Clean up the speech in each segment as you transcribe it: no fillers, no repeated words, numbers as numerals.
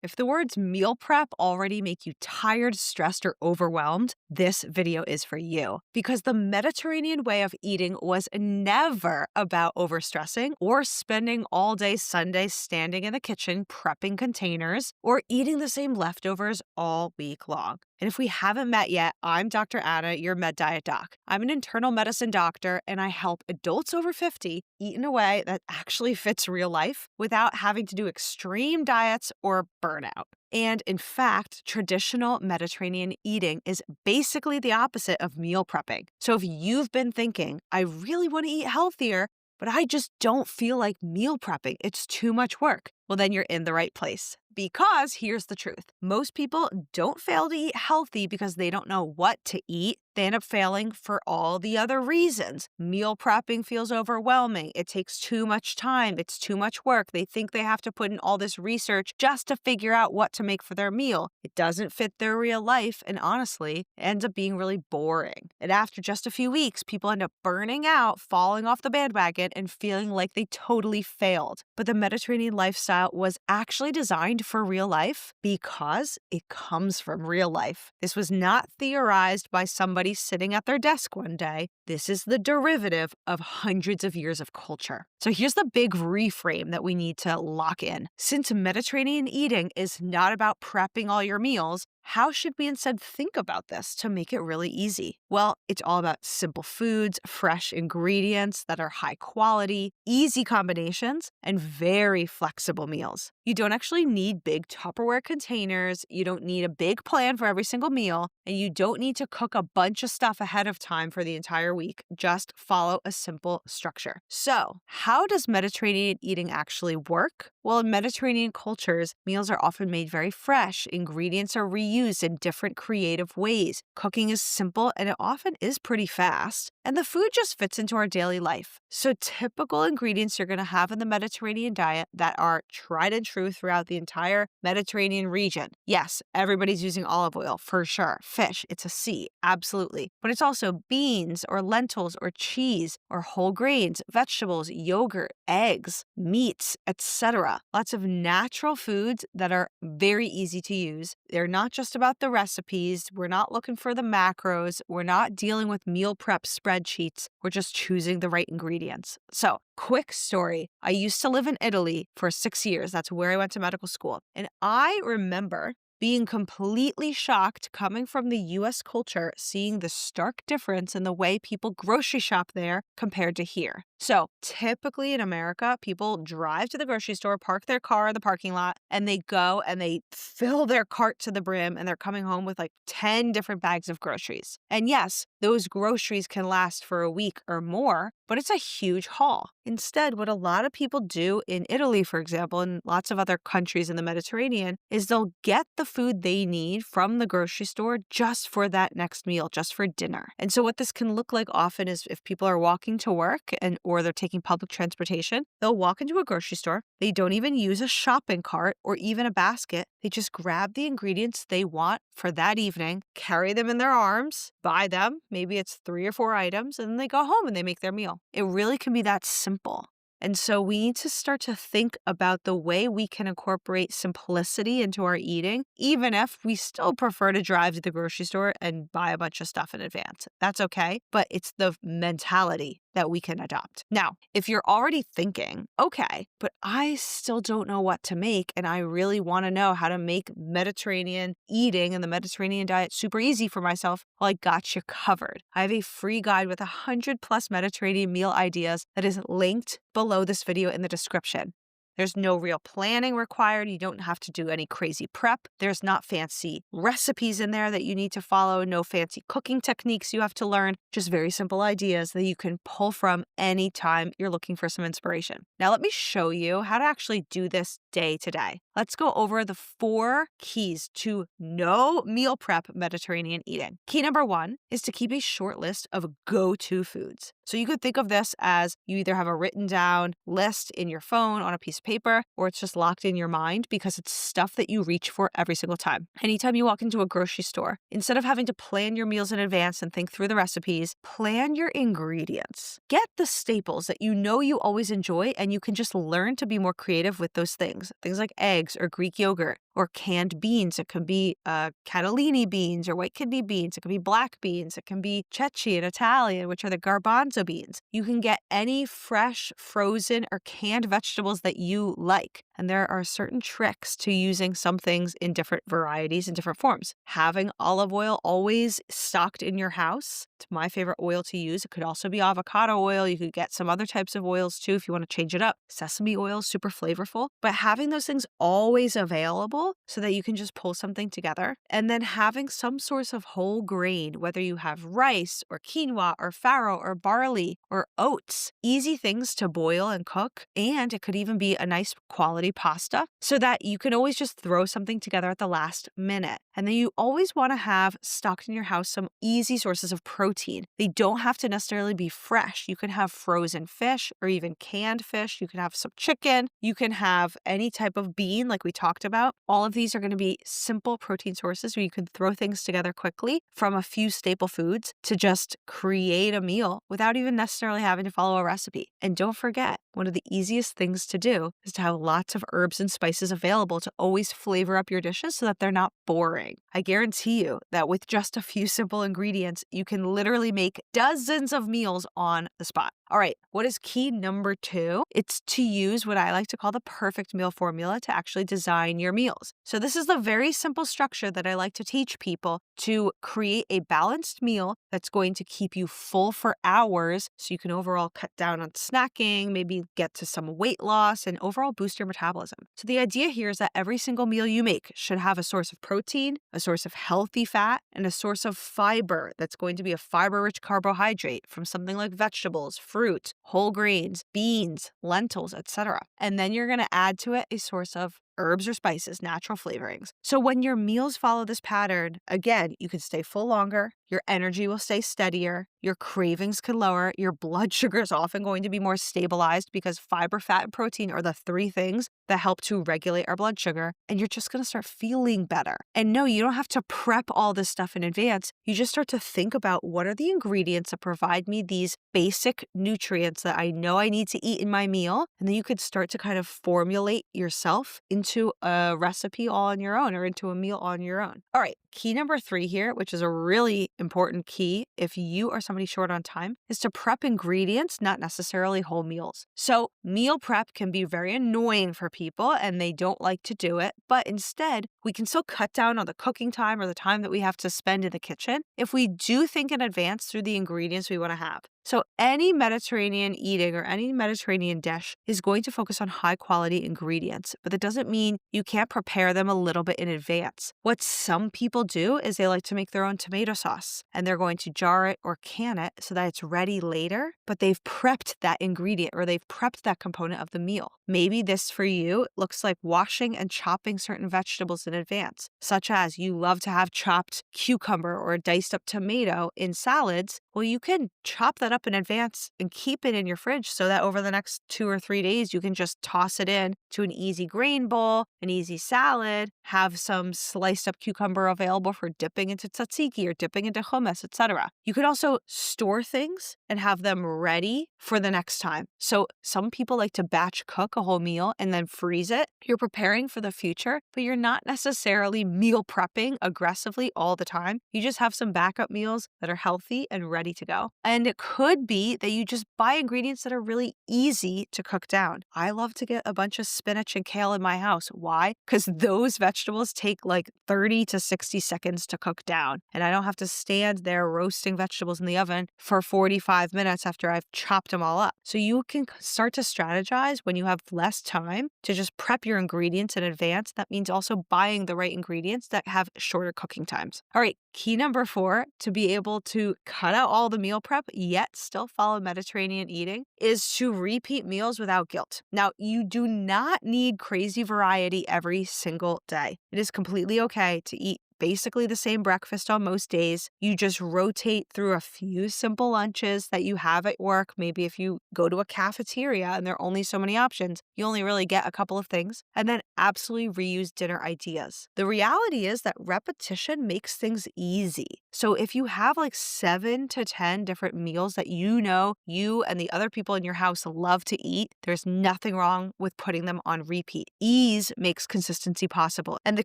If the words meal prep already make you tired, stressed, or overwhelmed, this video is for you. Because the Mediterranean way of eating was never about overstressing or spending all day Sunday standing in the kitchen prepping containers or eating the same leftovers all week long. And if we haven't met yet, I'm Dr. Anna, your Med Diet Doc. I'm an internal medicine doctor, and I help adults over 50 eat in a way that actually fits real life without having to do extreme diets or burnout. And in fact, traditional Mediterranean eating is basically the opposite of meal prepping. So if you've been thinking, I really want to eat healthier, but I just don't feel like meal prepping, it's too much work, well, then you're in the right place. Because here's the truth. Most people don't fail to eat healthy because they don't know what to eat. They end up failing for all the other reasons. Meal prepping feels overwhelming. It takes too much time. It's too much work. They think they have to put in all this research just to figure out what to make for their meal. It doesn't fit their real life, and honestly, it ends up being really boring. And after just a few weeks, people end up burning out, falling off the bandwagon, and feeling like they totally failed. But the Mediterranean lifestyle was actually designed for real life because it comes from real life. This was not theorized by somebody sitting at their desk one day. This is the derivative of hundreds of years of culture. So here's the big reframe that we need to lock in. Since Mediterranean eating is not about prepping all your meals, how should we instead think about this to make it really easy? Well, it's all about simple foods, fresh ingredients that are high quality, easy combinations, and very flexible meals. You don't actually need big Tupperware containers, you don't need a big plan for every single meal, and you don't need to cook a bunch of stuff ahead of time for the entire week. Just follow a simple structure. So, how does Mediterranean eating actually work? Well, in Mediterranean cultures, meals are often made very fresh, ingredients are reused in different creative ways. Cooking is simple and it often is pretty fast, and the food just fits into our daily life. So typical ingredients you're going to have in the Mediterranean diet that are tried and true throughout the entire Mediterranean region. Yes, everybody's using olive oil for sure. Fish, it's a C, absolutely. But it's also beans or lentils or cheese or whole grains, vegetables, yogurt, eggs, meats, etc. Lots of natural foods that are very easy to use. They're not just about the recipes. We're not looking for the macros. We're not dealing with meal prep spreadsheets. We're just choosing the right ingredients. So, quick story. I used to live in Italy for 6 years. That's where I went to medical school. And I remember being completely shocked coming from the US culture, seeing the stark difference in the way people grocery shop there compared to here. So typically in America, people drive to the grocery store, park their car in the parking lot, and they go and they fill their cart to the brim, and they're coming home with like 10 different bags of groceries. And yes, those groceries can last for a week or more, but it's a huge haul. Instead, what a lot of people do in Italy, for example, and lots of other countries in the Mediterranean, is they'll get the food they need from the grocery store just for that next meal, just for dinner. And so what this can look like often is if people are walking to work or they're taking public transportation, they'll walk into a grocery store. They don't even use a shopping cart or even a basket. They just grab the ingredients they want for that evening, carry them in their arms, buy them. Maybe it's 3 or 4 items, and then they go home and they make their meal. It really can be that simple. And so we need to start to think about the way we can incorporate simplicity into our eating, even if we still prefer to drive to the grocery store and buy a bunch of stuff in advance. That's okay, but it's the mentality that we can adopt. Now, if you're already thinking, okay, but I still don't know what to make, and I really want to know how to make Mediterranean eating and the Mediterranean diet super easy for myself, well, I got you covered. I have a free guide with 100+ Mediterranean meal ideas that is linked below this video in the description. There's no real planning required. You don't have to do any crazy prep. There's not fancy recipes in there that you need to follow, no fancy cooking techniques you have to learn, just very simple ideas that you can pull from anytime you're looking for some inspiration. Now, let me show you how to actually do this day to day. Let's go over the 4 keys to no meal prep Mediterranean eating. Key number 1 is to keep a short list of go-to foods. So you could think of this as you either have a written down list in your phone on a piece of paper, or it's just locked in your mind because it's stuff that you reach for every single time. Anytime you walk into a grocery store, instead of having to plan your meals in advance and think through the recipes, plan your ingredients. Get the staples that you know you always enjoy, and you can just learn to be more creative with those things. Things like eggs or Greek yogurt, or canned beans. It can be cannellini beans or white kidney beans. It can be black beans. It can be ceci in Italian, which are the garbanzo beans. You can get any fresh, frozen, or canned vegetables that you like. And there are certain tricks to using some things in different varieties and different forms. Having olive oil always stocked in your house. It's my favorite oil to use. It could also be avocado oil. You could get some other types of oils too if you want to change it up. Sesame oil is super flavorful. But having those things always available so that you can just pull something together. And then having some source of whole grain, whether you have rice or quinoa or farro or barley or oats. Easy things to boil and cook. And it could even be a nice quality pasta so that you can always just throw something together at the last minute. And then you always want to have stocked in your house some easy sources of protein. They don't have to necessarily be fresh. You can have frozen fish or even canned fish. You can have some chicken. You can have any type of bean like we talked about. All of these are going to be simple protein sources where you can throw things together quickly from a few staple foods to just create a meal without even necessarily having to follow a recipe. And don't forget, one of the easiest things to do is to have lots of herbs and spices available to always flavor up your dishes so that they're not boring. I guarantee you that with just a few simple ingredients, you can literally make dozens of meals on the spot. All right, what is key number 2? It's to use what I like to call the perfect meal formula to actually design your meals. So this is the very simple structure that I like to teach people to create a balanced meal that's going to keep you full for hours so you can overall cut down on snacking, maybe get to some weight loss, and overall boost your metabolism. So the idea here is that every single meal you make should have a source of protein, a source of healthy fat, and a source of fiber that's going to be a fiber-rich carbohydrate from something like vegetables, fruit, whole grains, beans, lentils, etc. And then you're going to add to it a source of herbs or spices, natural flavorings. So when your meals follow this pattern, again, you can stay full longer, your energy will stay steadier, your cravings can lower, your blood sugar is often going to be more stabilized because fiber, fat, and protein are the 3 things that help to regulate our blood sugar, and you're just going to start feeling better. And no, you don't have to prep all this stuff in advance. You just start to think about what are the ingredients that provide me these basic nutrients that I know I need to eat in my meal, and then you could start to kind of formulate yourself into a recipe all on your own or into a meal on your own. All right, key number 3 here, which is a really important key if you are somebody short on time, is to prep ingredients, not necessarily whole meals. So meal prep can be very annoying for people and they don't like to do it, but instead we can still cut down on the cooking time or the time that we have to spend in the kitchen if we do think in advance through the ingredients we want to have. So any Mediterranean eating or any Mediterranean dish is going to focus on high quality ingredients, but that doesn't mean you can't prepare them a little bit in advance. What some people do is they like to make their own tomato sauce and they're going to jar it or can it so that it's ready later, but they've prepped that ingredient or they've prepped that component of the meal. Maybe this for you looks like washing and chopping certain vegetables in advance, such as you love to have chopped cucumber or a diced up tomato in salads. Well, you can chop that up in advance and keep it in your fridge so that over the next 2 or 3 days, you can just toss it in to an easy grain bowl, an easy salad, have some sliced up cucumber available for dipping into tzatziki or dipping into hummus, etc. You could also store things and have them ready for the next time. So some people like to batch cook a whole meal and then freeze it. You're preparing for the future, but you're not necessarily meal prepping aggressively all the time. You just have some backup meals that are healthy and ready to go. And it could be that you just buy ingredients that are really easy to cook down. I love to get a bunch of spinach and kale in my house. Why? Because those vegetables take like 30 to 60 seconds to cook down. And I don't have to stand there roasting vegetables in the oven for 45 minutes after I've chopped them all up. So you can start to strategize when you have less time to just prep your ingredients in advance. That means also buying the right ingredients that have shorter cooking times. All right, key number 4 to be able to cut out all the meal prep yet still follow Mediterranean eating is to repeat meals without guilt. Now, you do not need crazy variety every single day. It is completely okay to eat basically the same breakfast on most days. You just rotate through a few simple lunches that you have at work. Maybe if you go to a cafeteria and there are only so many options, you only really get a couple of things. And then absolutely reuse dinner ideas. The reality is that repetition makes things easy. So if you have like 7 to 10 different meals that you know you and the other people in your house love to eat, there's nothing wrong with putting them on repeat. Ease makes consistency possible. And the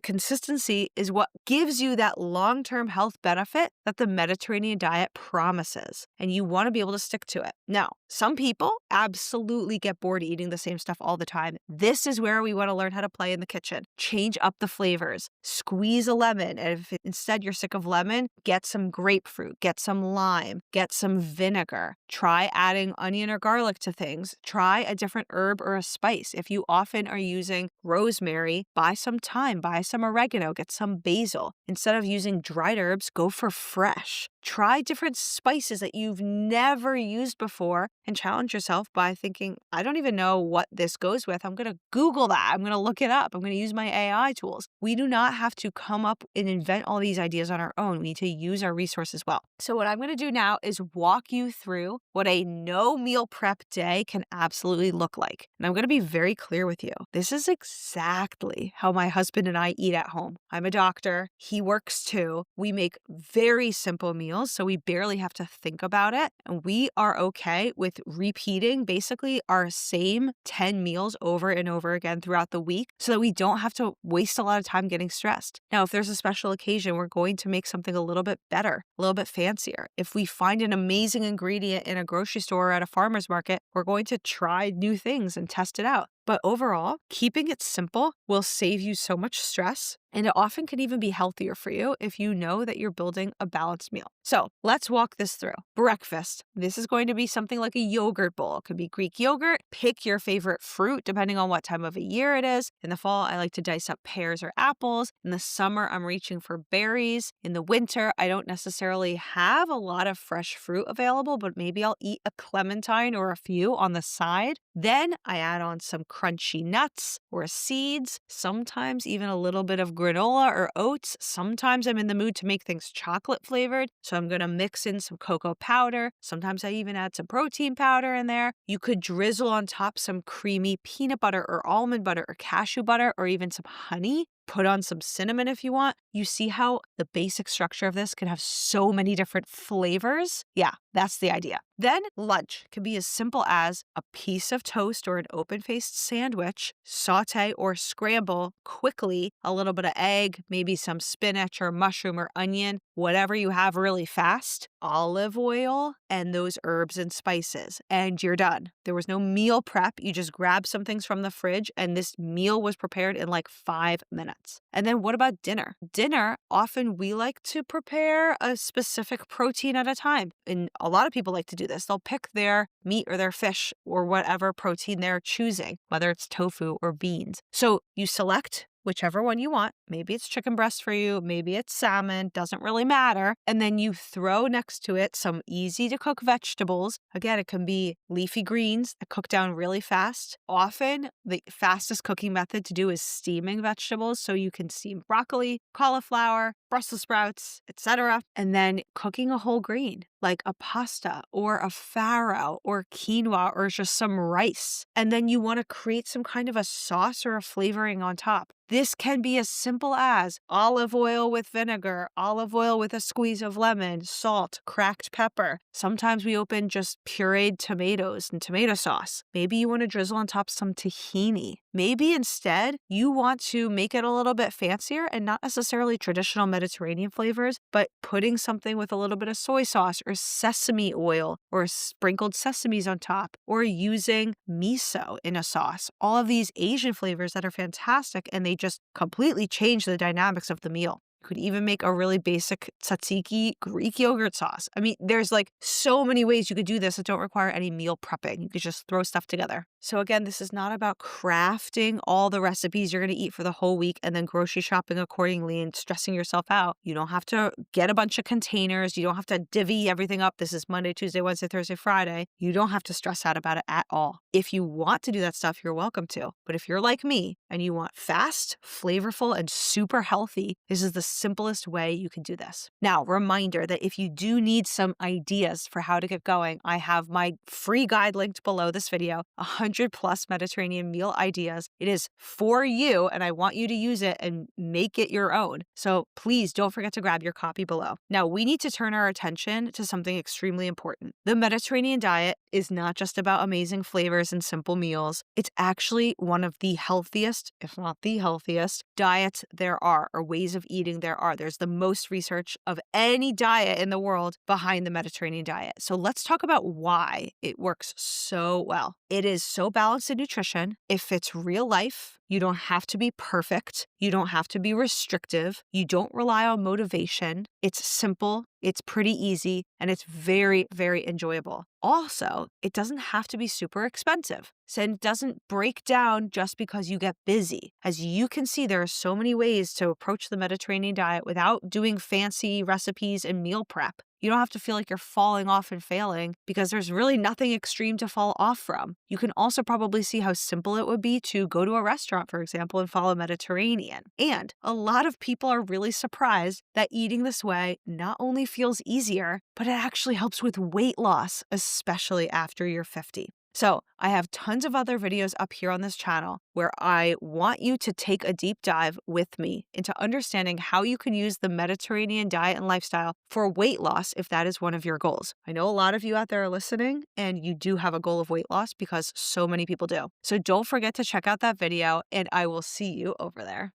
consistency is what gives you that long-term health benefit that the Mediterranean diet promises. And you want to be able to stick to it. Now, some people absolutely get bored eating the same stuff all the time. This is where we want to learn how to play in the kitchen. Change up the flavors. Squeeze a lemon. And if instead you're sick of lemon, get some grapefruit, get some lime, get some vinegar. Try adding onion or garlic to things. Try a different herb or a spice. If you often are using rosemary, buy some thyme, buy some oregano, get some basil. Instead of using dried herbs, go for fresh. Try different spices that you've never used before and challenge yourself by thinking, I don't even know what this goes with. I'm going to Google that. I'm going to look it up. I'm going to use my AI tools. We do not have to come up and invent all these ideas on our own. We need to use our resources well. So what I'm going to do now is walk you through what a no meal prep day can absolutely look like. And I'm going to be very clear with you. This is exactly how my husband and I eat at home. I'm a doctor. He works too. We make very simple meals, so we barely have to think about it. And we are okay with repeating basically our same 10 meals over and over again throughout the week so that we don't have to waste a lot of time getting stressed. Now, if there's a special occasion, we're going to make something a little bit better, a little bit fancier. If we find an amazing ingredient in a grocery store or at a farmer's market, we're going to try new things and test it out. But overall, keeping it simple will save you so much stress, and it often can even be healthier for you if you know that you're building a balanced meal. So let's walk this through. Breakfast. This is going to be something like a yogurt bowl. It could be Greek yogurt. Pick your favorite fruit depending on what time of a year it is. In the fall, I like to dice up pears or apples. In the summer, I'm reaching for berries. In the winter, I don't necessarily have a lot of fresh fruit available, but maybe I'll eat a clementine or a few on the side. Then I add on some crunchy nuts or seeds, sometimes even a little bit of granola or oats. Sometimes I'm in the mood to make things chocolate flavored, so I'm going to mix in some cocoa powder. Sometimes I even add some protein powder in there. You could drizzle on top some creamy peanut butter or almond butter or cashew butter or even some honey. Put on some cinnamon if you want. You see how the basic structure of this can have so many different flavors? Yeah, that's the idea. Then lunch can be as simple as a piece of toast or an open-faced sandwich, saute or scramble quickly, a little bit of egg, maybe some spinach or mushroom or onion, whatever you have really fast, olive oil, and those herbs and spices, and you're done. There was no meal prep. You just grab some things from the fridge, and this meal was prepared in like 5 minutes. And then what about dinner? Dinner, often we like to prepare a specific protein at a time. And a lot of people like to do this. They'll pick their meat or their fish or whatever protein they're choosing, whether it's tofu or beans. So you select whichever one you want. Maybe it's chicken breast for you, maybe it's salmon, doesn't really matter. And then you throw next to it some easy to cook vegetables. Again, it can be leafy greens that cook down really fast. Often the fastest cooking method to do is steaming vegetables. So you can steam broccoli, cauliflower, Brussels sprouts, etc. And then cooking a whole grain like a pasta or a farro or quinoa or just some rice. And then you want to create some kind of a sauce or a flavoring on top. This can be as simple as olive oil with vinegar, olive oil with a squeeze of lemon, salt, cracked pepper. Sometimes we open just pureed tomatoes and tomato sauce. Maybe you want to drizzle on top some tahini. Maybe instead you want to make it a little bit fancier and not necessarily traditional Mediterranean flavors, but putting something with a little bit of soy sauce or sesame oil or sprinkled sesames on top, or using miso in a sauce. All of these Asian flavors that are fantastic, and they just completely change the dynamics of the meal. You could even make a really basic tzatziki Greek yogurt sauce. I mean, there's like so many ways you could do this that don't require any meal prepping. You could just throw stuff together. So again, this is not about crafting all the recipes you're going to eat for the whole week and then grocery shopping accordingly and stressing yourself out. You don't have to get a bunch of containers. You don't have to divvy everything up. This is Monday, Tuesday, Wednesday, Thursday, Friday. You don't have to stress out about it at all. If you want to do that stuff, you're welcome to. But if you're like me and you want fast, flavorful, and super healthy, this is the simplest way you can do this. Now, reminder that if you do need some ideas for how to get going, I have my free guide linked below this video, 100 plus Mediterranean meal ideas. It is for you, and I want you to use it and make it your own. So please don't forget to grab your copy below. Now, we need to turn our attention to something extremely important. The Mediterranean diet is not just about amazing flavors and simple meals. It's actually one of the healthiest, if not the healthiest, diets there are, or ways of eating there are. There's the most research of any diet in the world behind the Mediterranean diet. So let's talk about why it works so well. It is so balanced in nutrition. It fits real life. You don't have to be perfect. You don't have to be restrictive. You don't rely on motivation. It's simple, it's pretty easy, and it's very, very enjoyable. Also, it doesn't have to be super expensive. So it doesn't break down just because you get busy. As you can see, there are so many ways to approach the Mediterranean diet without doing fancy recipes and meal prep. You don't have to feel like you're falling off and failing because there's really nothing extreme to fall off from. You can also probably see how simple it would be to go to a restaurant, for example, and follow Mediterranean. And a lot of people are really surprised that eating this way not only feels easier, but it actually helps with weight loss, especially after you're 50. So I have tons of other videos up here on this channel where I want you to take a deep dive with me into understanding how you can use the Mediterranean diet and lifestyle for weight loss if that is one of your goals. I know a lot of you out there are listening and you do have a goal of weight loss because so many people do. So don't forget to check out that video and I will see you over there.